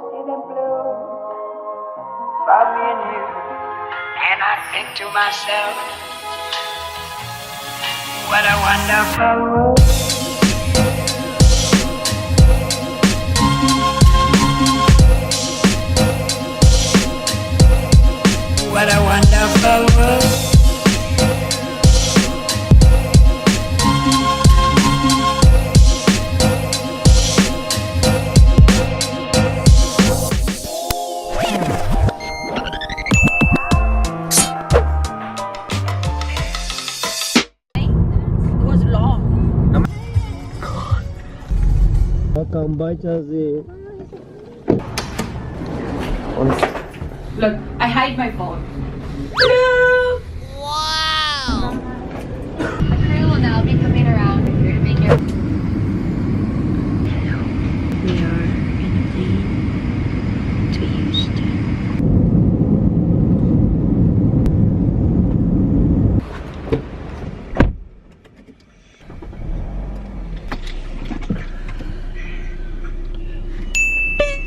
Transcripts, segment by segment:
see them bloom for me and you. And I think to myself, what a wonderful world. What a wonderful world. Welcome, bye, Chelsea. Look, I hide my phone. Wow! The crew will now be coming around here to make your... We are in a plane to Houston.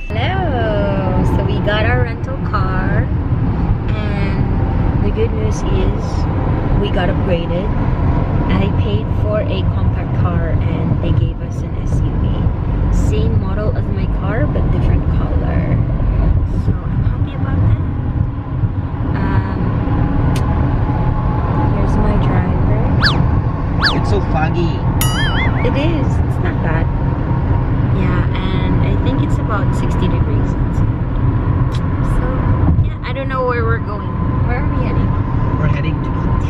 Hello! So we got our rental car, and the good news is we got upgraded. I paid for a compact car and they gave us an SUV. Same model as my car but different color. So I'm happy about that. Here's my driver. It's so foggy. It is. It's not bad. Yeah, and I think it's about 60 degrees outside. So yeah, I don't know where we're going. Where are we heading? We're heading to eat.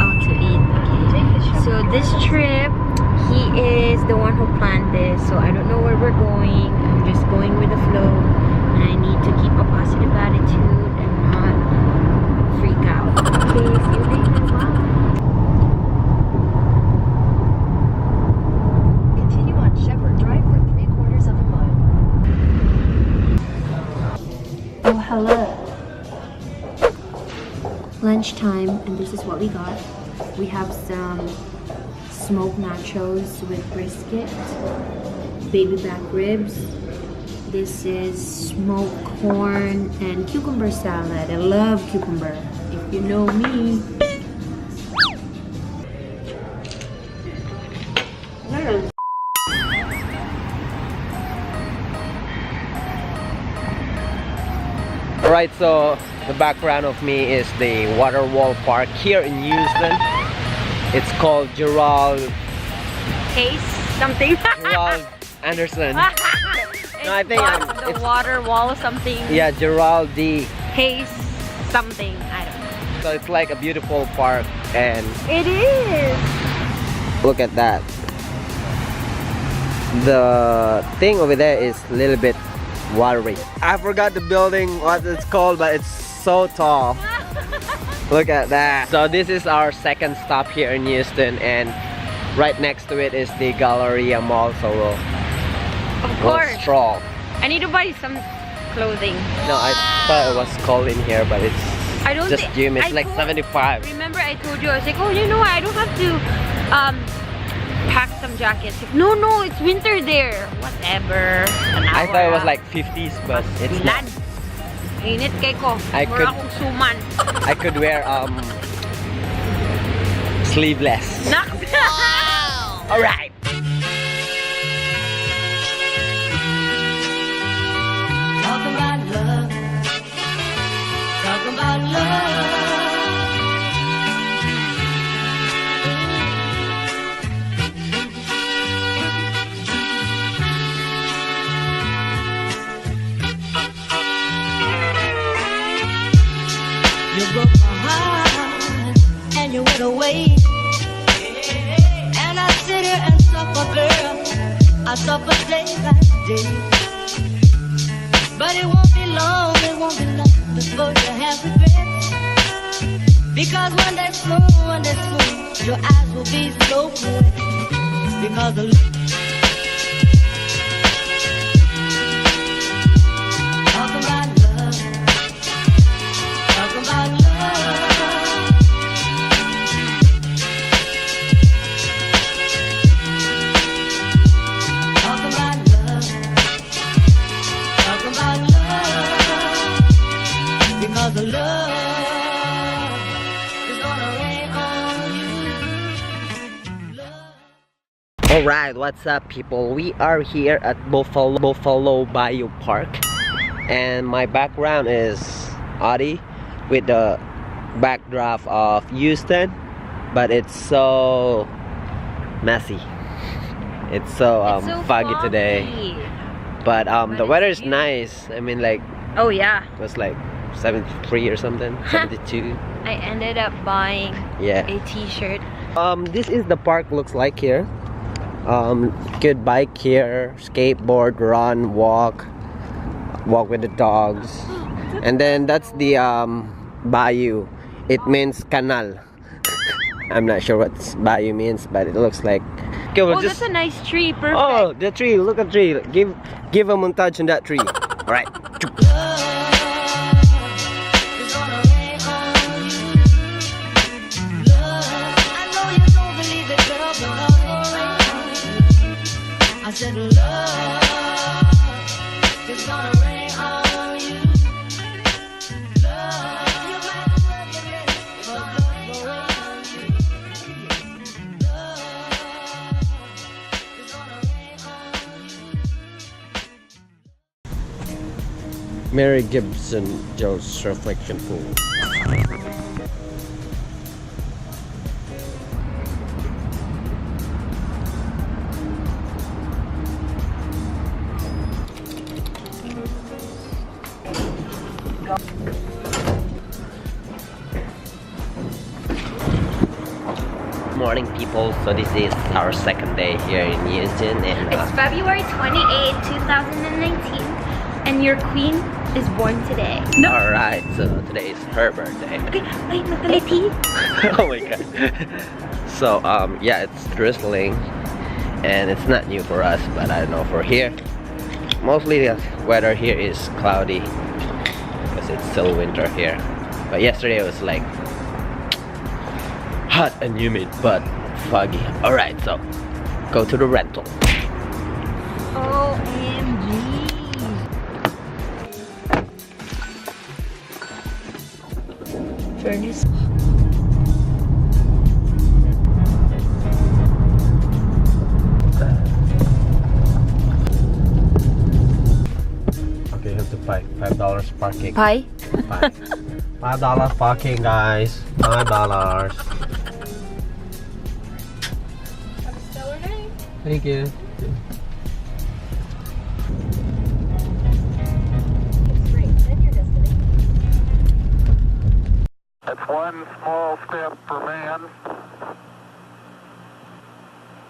Oh, to eat. Okay. So this trip, he is the one who planned this. So I don't know where we're going. I'm just going with the flow, and I need to keep a positive attitude and not freak out. Okay, see you later. Bye. Continue on Shepherd Drive for 3/4 of a mile. Oh, hello. Lunchtime, and this is what we got. We have some smoked nachos with brisket, baby back ribs. This is smoked corn and cucumber salad. I love cucumber, if you know me. Alright, so the background of me is the Waterwall Park here in Houston. It's called Gerald Case something. Gerald Anderson. No, I think the it's water wall something. yeah, Gerald D. Case something. I don't know. So it's like a beautiful park, and It is. look at that. The thing over there is a little bit watery. I forgot the building, what it's called, but it's so tall. Look at that. So this is our second stop here in Houston, and right next to it is the Galleria Mall, so we'll stroll. I need to buy some clothing. No, I thought it was cold in here, but it's I don't just thi- gym. It's I like told- 75. Remember I told you, I was like, oh, you know what? I don't have to pack some jackets. No, it's winter there. Whatever. I thought it was like 50s, but it's not. Init kay ko. I Mura could- akong suman. I could wear sleeveless. Nak. All right. Talk about love. Talk about love. You broke my heart and you went away. And I sit here and suffer, girl. I suffer day by day. But it won't be long before you have regrets. Because one day soon, your eyes will be so wet. Because the talk about love. Talk about love. Talk about love. Talk about love. Alright, what's up people? We are here at Buffalo Bayou Park, and my background is Ode with the backdrop of Houston, but it's so messy. It's so foggy today. But the weather is nice. I mean, like, oh yeah, it was like 73 or something, 72. I ended up buying a t-shirt. This is the park looks like here. Could bike here, skateboard, run, walk with the dogs. And then that's the bayou. It means canal. I'm not sure what bayou means, but it looks like. Okay, we'll that's a nice tree. Perfect. Oh, the tree! Look at the tree. Give a montage on that tree. All right. I said love is gonna rain on you. Love, you might as well get ready for love to rain on you. Love is gonna rain on you. Mary Gibson Joe's reflection pool. Morning people, so this is our second day here in Houston, and It's February 28, 2019, and your queen is born today. No. Alright, so today is her birthday. Okay, wait, natality. Oh my god. So yeah, it's drizzling and it's not new for us, but I don't know for here. Mostly the weather here is cloudy because it's still winter here. But yesterday it was like hot and humid but foggy. Alright, so go to the rental. OMG. Furnace. Okay, you have to pay $5 parking. Pie? $5 parking, guys. $5. Thank you. It's one small step for man,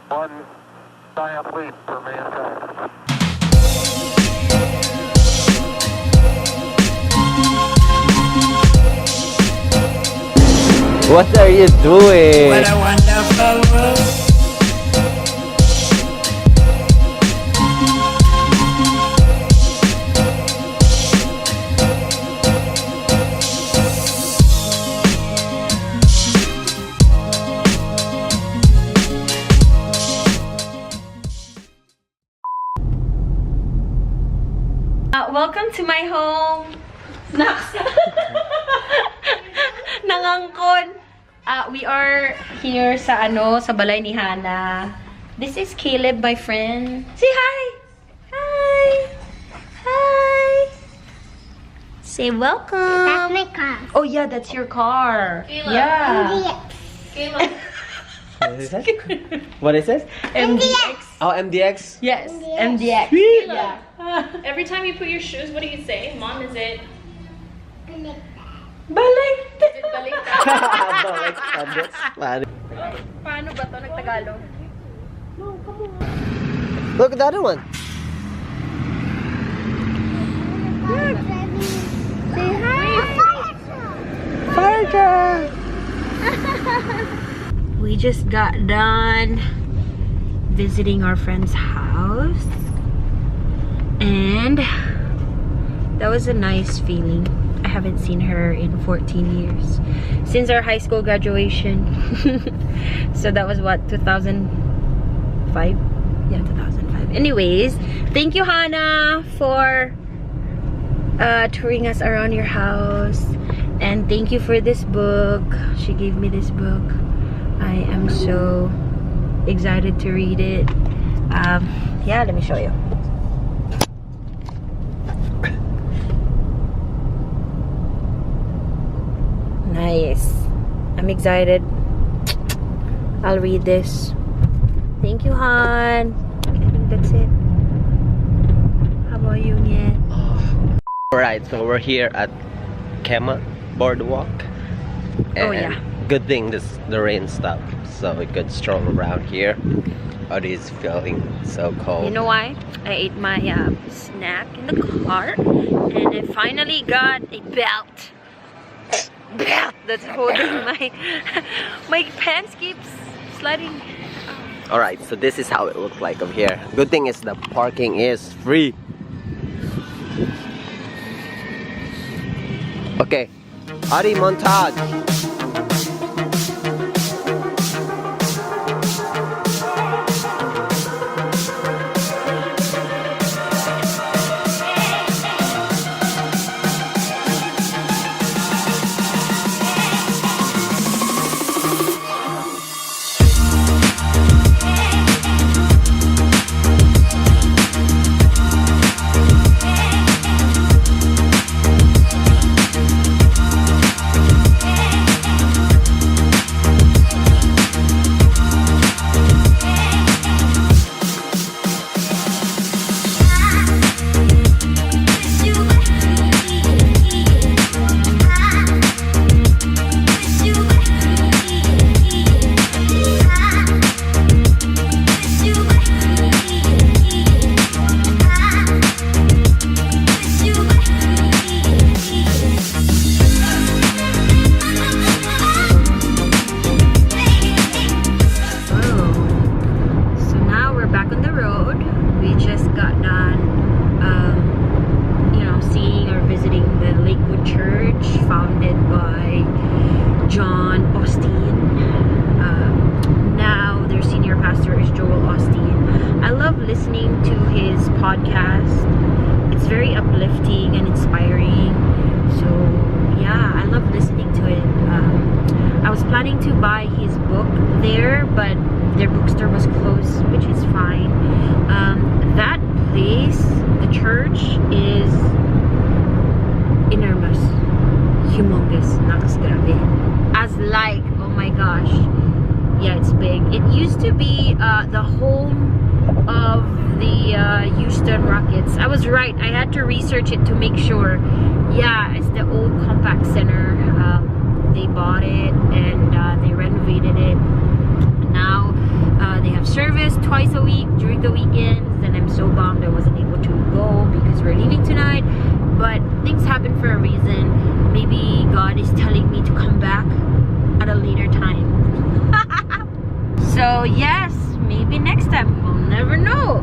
one giant leap for mankind. What are you doing? What a wonderful world. Welcome to my home. Nangangkon. We are here sa sa balay ni Hana. This is Caleb, my friend. Say hi. Hi. Hi. Say welcome. That's my car. Oh yeah, that's your car. Caleb. Yeah. Caleb. What is this? MDX. Oh, MDX? Yes. MDX. Caleb. Every time you put your shoes, what do you say? Mom, is it? Balik. Is it baliktad? Paano ba to nagtagalog? Look at the other one. Say hi. Fire truck. We just got done visiting our friend's house, and that was a nice feeling. I haven't seen her in 14 years since our high school graduation. So that was what, 2005? Yeah, 2005. Anyways, thank you, Hannah, for touring us around your house, and thank you for this book. She gave me this book. I am so excited to read it. Yeah, let me show you. Nice. I'm excited. I'll read this. Thank you, Han. I think that's it. How about you, Nye? Alright, so we're here at Kemah Boardwalk. Oh, yeah. Good thing the rain stopped, so we could stroll around here. Ode is feeling so cold. You know why? I ate my snack in the car, and I finally got a belt. Belt that's holding my pants keeps sliding. Alright, so this is how it looks like over here. Good thing is the parking is free. Okay, Ode montage. Visiting the Lakewood Church, founded by Joel Osteen. Now their senior pastor is Joel Osteen. I love listening to his podcast. It's very uplifting and inspiring. So yeah, I love listening to it. I was planning to buy his book there, but their bookstore was closed, which is fine. That place, the church, is enormous, humongous, nakasgrabe. As like, oh my gosh, yeah, it's big. It used to be the home of the Houston Rockets. I was right. I had to research it to make sure. Yeah, it's the old Compact Center. They bought it and they renovated it. Now they have service twice a week during the weekends, and I'm so bummed I wasn't able to go because we're leaving tonight. But things happen for a reason. Maybe God is telling me to come back at a later time. So yes, maybe next time. We'll never know.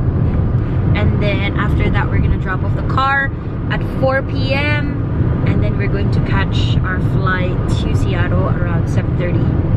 And then after that, we're gonna drop off the car at 4 p.m. and then we're going to catch our flight to Seattle around 7:30.